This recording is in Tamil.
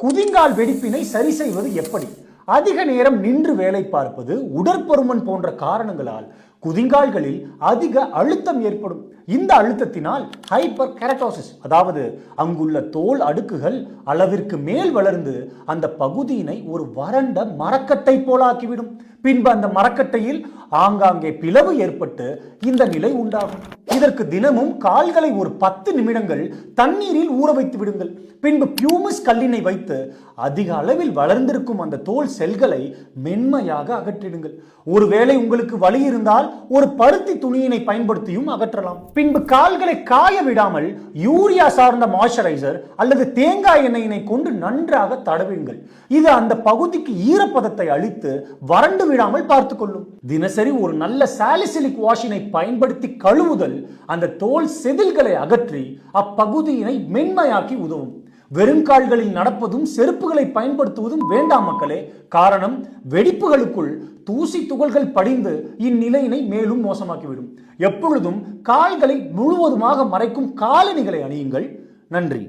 குதிங்கால் வெடிப்பினை சரி செய்வது எப்படி? அதிக நேரம் நின்று வேலை பார்ப்பது, உடற்பருமன் போன்ற காரணங்களால் குதிங்கால்களில் அதிக அழுத்தம் ஏற்படும். இந்த அழுத்தத்தினால் ஹைப்பர் கெரட்டோசிஸ், அதாவது அங்குள்ள தோல் அடுக்குகள் அளவிற்கு மேல் வளர்ந்து அந்த பகுதியினை ஒரு வறண்ட மரக்கட்டை போலாக்கிவிடும். பின்பு அந்த மரக்கட்டையில் ஆங்காங்கே பிளவு ஏற்பட்டு இந்த நிலை உண்டாகும். இதற்கு தினமும் கால்களை ஒரு 10 நிமிடங்கள் தண்ணீரில் ஊற வைத்து விடுங்கள். பின்பு பியூமிஸ் கல்லினை வைத்து அதிக அளவில் வளர்ந்திருக்கும் அந்த தோல் செல்களை மென்மையாக அகற்றிடுங்கள். ஒருவேளை உங்களுக்கு வலி இருந்தால் ஒரு பருத்தி துணியினை பயன்படுத்தியும் அகற்றலாம். பின்பு கால்களை காய விடாமல் யூரியா சார்ந்த மாய்ஸ்சரைசர் அல்லது தேங்காய் எண்ணெயினை கொண்டு நன்றாக தடவிடுங்கள். இது அந்த பகுதிக்கு ஈரப்பதத்தை அளித்து வறண்டு விடாமல் பார்த்துக் கொள்ளும். தினசரி ஒரு நல்ல சாலிசிலிக் வாஷினை பயன்படுத்தி கழுவுதல் அந்த தோல் செதில்களை அகற்றி அப்பகுதியினை மென்மையாக்கி உதவும். வெறுங்கால்களில் நடப்பதும் செருப்புகளை பயன்படுத்துவதும் வேண்டாம் மக்களே. காரணம், வெடிப்புகளுக்குள் தூசி துகள்கள் படிந்து இந்நிலையினை மேலும் மோசமாக்கிவிடும். எப்பொழுதும் கால்களை முழுவதுமாக மறைக்கும் காலணிகளை அணியுங்கள். நன்றி.